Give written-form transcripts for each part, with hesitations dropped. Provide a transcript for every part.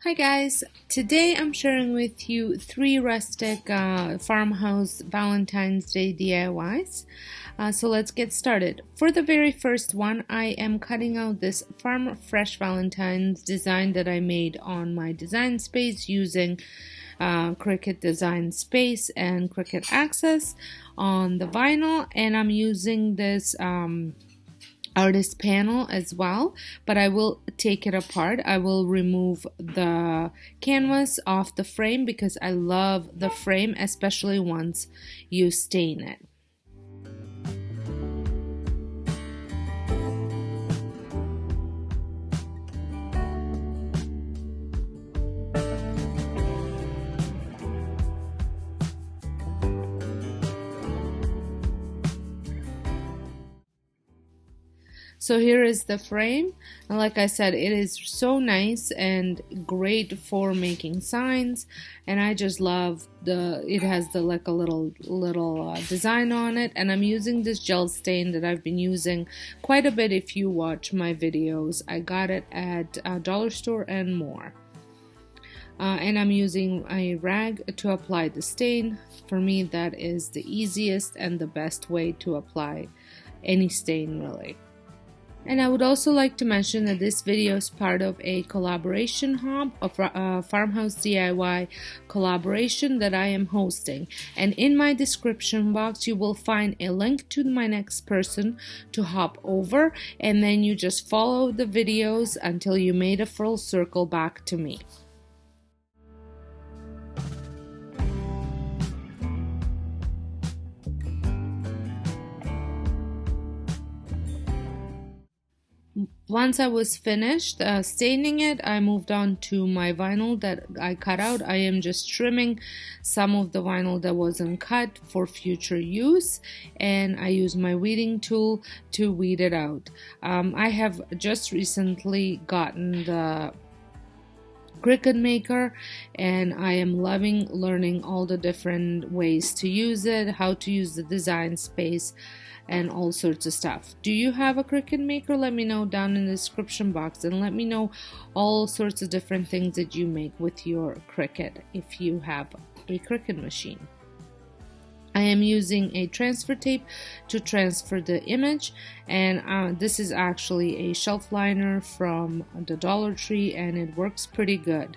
Hi guys, today I'm sharing with you 3 rustic farmhouse Valentine's Day DIYs. So let's get started. For the very first one, I am cutting out this Farm Fresh Valentine's design that I made on my design space using Cricut Design Space and Cricut Access on the vinyl, and I'm using this artist panel as well, but I will take it apart. I will remove the canvas off the frame because I love the frame, especially once you stain it. So here is the frame, and like I said, it is so nice and great for making signs, and I just love it has like a little design on it, and I'm using this gel stain that I've been using quite a bit. If you watch my videos, I got it at a dollar store and more. And I'm using a rag to apply the stain. For me, that is the easiest and the best way to apply any stain, really. And I would also like to mention that this video is part of a collaboration hub, a farmhouse DIY collaboration that I am hosting. And in my description box, you will find a link to my next person to hop over, and then you just follow the videos until you made a full circle back to me. Once I was finished staining it, I moved on to my vinyl that I cut out. I am just trimming some of the vinyl that wasn't cut for future use, and I use my weeding tool to weed it out. I have just recently gotten the Cricut maker, and I am loving learning all the different ways to use it, how to use the design space, and all sorts of stuff. Do you have a Cricut maker? Let me know down in the description box, and let me know all sorts of different things that you make with your Cricut if you have a Cricut machine. I am using a transfer tape to transfer the image, and this is actually a shelf liner from the Dollar Tree, and it works pretty good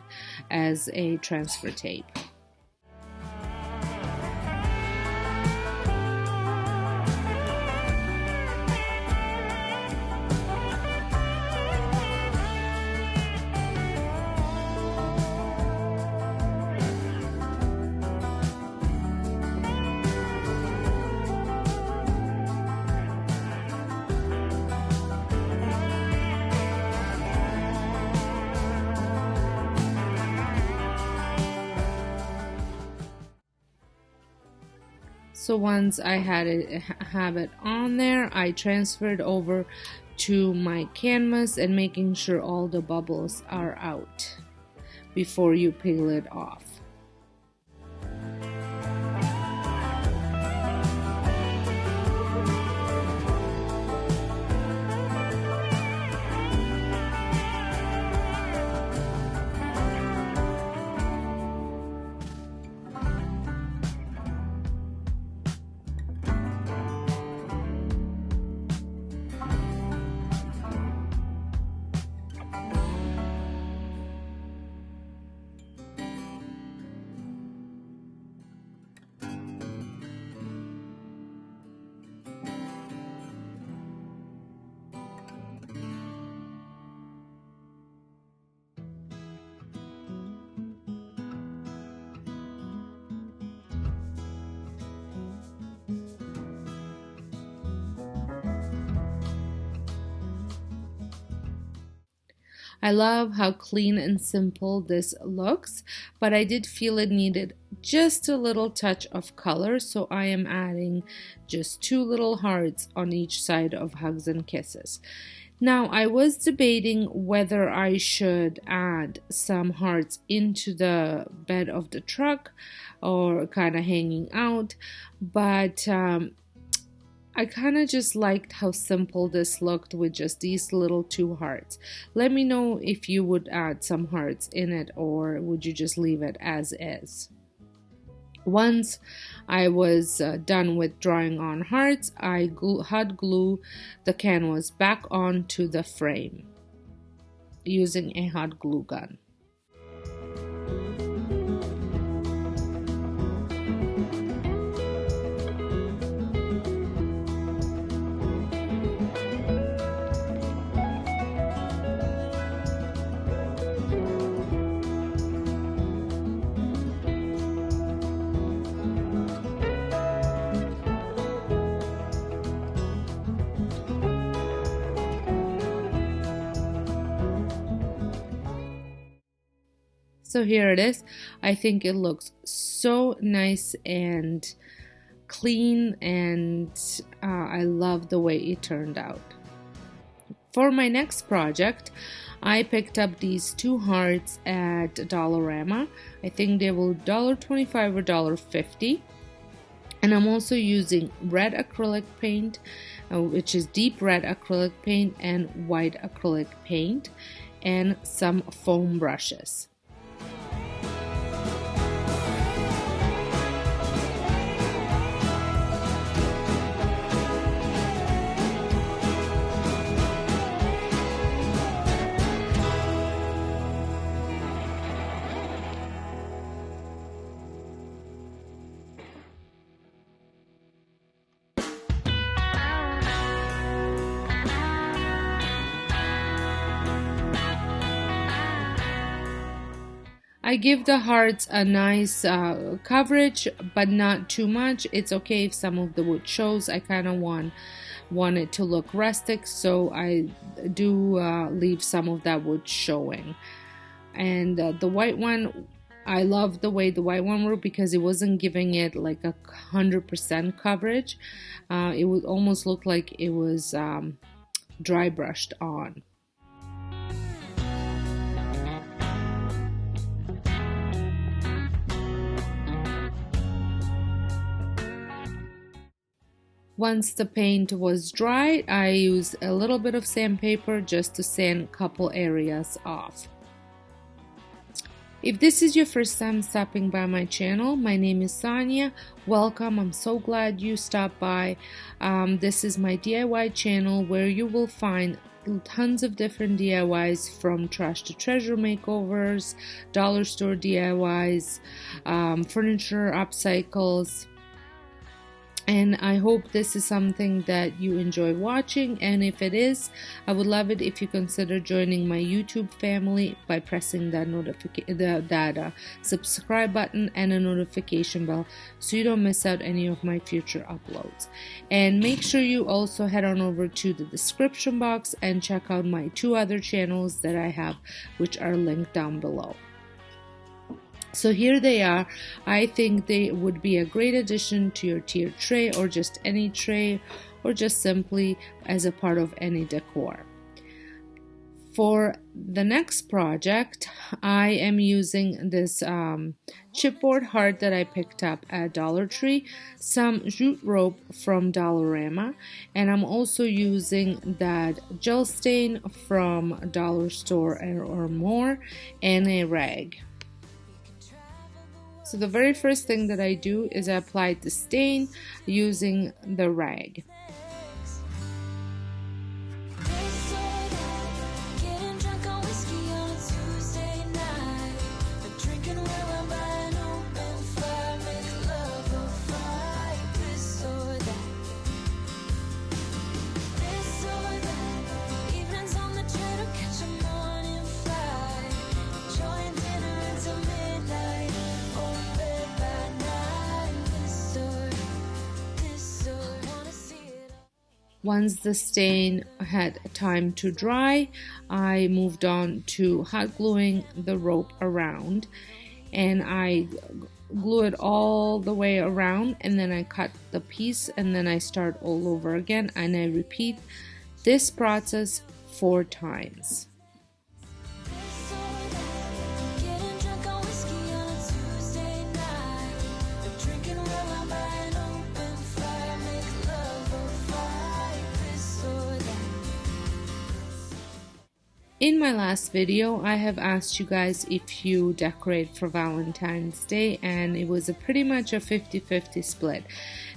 as a transfer tape. So once I have it on there, I transferred over to my canvas and making sure all the bubbles are out before you peel it off. I love how clean and simple this looks, but I did feel it needed just a little touch of color, so I am adding just 2 little hearts on each side of Hugs and Kisses. Now, I was debating whether I should add some hearts into the bed of the truck or kind of hanging out, but I kind of just liked how simple this looked with just these little 2 hearts. Let me know if you would add some hearts in it or would you just leave it as is. Once I was done with drawing on hearts, I hot glue the canvas back onto the frame using a hot glue gun. So here it is. I think it looks so nice and clean, and I love the way it turned out. For my next project, I picked up these 2 hearts at Dollarama. I think they were $1.25 or $1.50. And I'm also using red acrylic paint, which is deep red acrylic paint, and white acrylic paint, and some foam brushes. I give the hearts a nice coverage, but not too much. It's okay if some of the wood shows. I kind of want it to look rustic, so I do leave some of that wood showing. And the white one, I love the way the white one worked because it wasn't giving it like 100% coverage. It would almost look like it was dry brushed on. Once the paint was dry, I used a little bit of sandpaper just to sand a couple areas off. If this is your first time stopping by my channel, my name is Sonja. Welcome. I'm so glad you stopped by. This is my DIY channel where you will find tons of different DIYs, from trash to treasure makeovers, dollar store DIYs, furniture upcycles. And I hope this is something that you enjoy watching, and if it is, I would love it if you consider joining my YouTube family by pressing that subscribe button and a notification bell so you don't miss out any of my future uploads. And make sure you also head on over to the description box and check out my 2 other channels that I have, which are linked down below. So here they are. I think they would be a great addition to your tiered tray, or just any tray, or just simply as a part of any decor. For the next project, I am using this chipboard heart that I picked up at Dollar Tree, some jute rope from Dollarama, and I'm also using that gel stain from Dollar Store or more, and a rag. So the very first thing that I do is I apply the stain using the rag. Once the stain had time to dry, I moved on to hot gluing the rope around, and I glue it all the way around, and then I cut the piece, and then I start all over again, and I repeat this process 4 times. In my last video, I have asked you guys if you decorate for Valentine's Day, and it was pretty much a 50-50 split.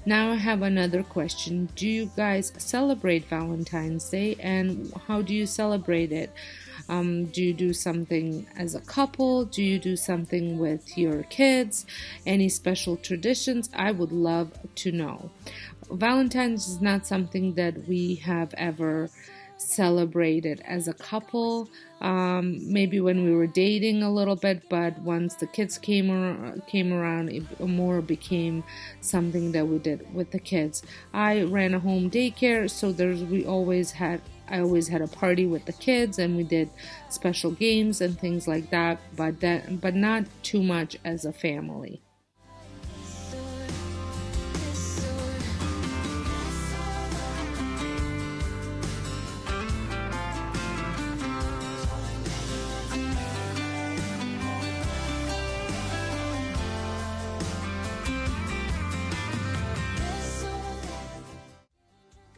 Now I have another question. Do you guys celebrate Valentine's Day, and how do you celebrate it? Do you do something as a couple? Do you do something with your kids? Any special traditions? I would love to know. Valentine's is not something that we have ever celebrated as a couple. Maybe when we were dating a little bit, but once the kids came around, it more became something that we did with the kids. I ran a home daycare, so I always had a party with the kids, and we did special games and things like that, but not too much as a family.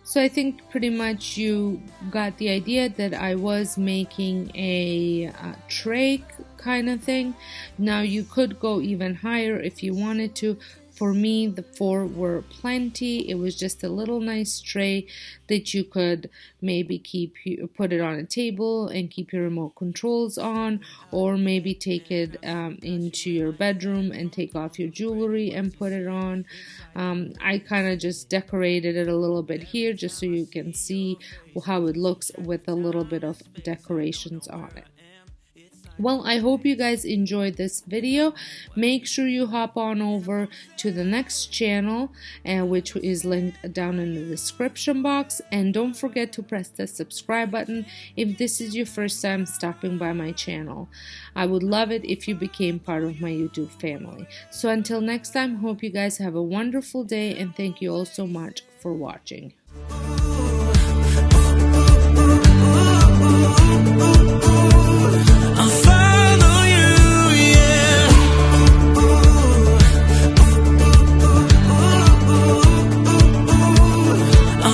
So I think pretty much you got the idea that I was making a tray kind of thing. Now you could go even higher if you wanted to. For me, the 4 were plenty. It was just a little nice tray that you could maybe put it on a table and keep your remote controls on, or maybe take it into your bedroom and take off your jewelry and put it on. I kind of just decorated it a little bit here just so you can see how it looks with a little bit of decorations on it. Well, I hope you guys enjoyed this video. Make sure you hop on over to the next channel, which is linked down in the description box. And don't forget to press the subscribe button if this is your first time stopping by my channel. I would love it if you became part of my YouTube family. So until next time, hope you guys have a wonderful day, and thank you all so much for watching.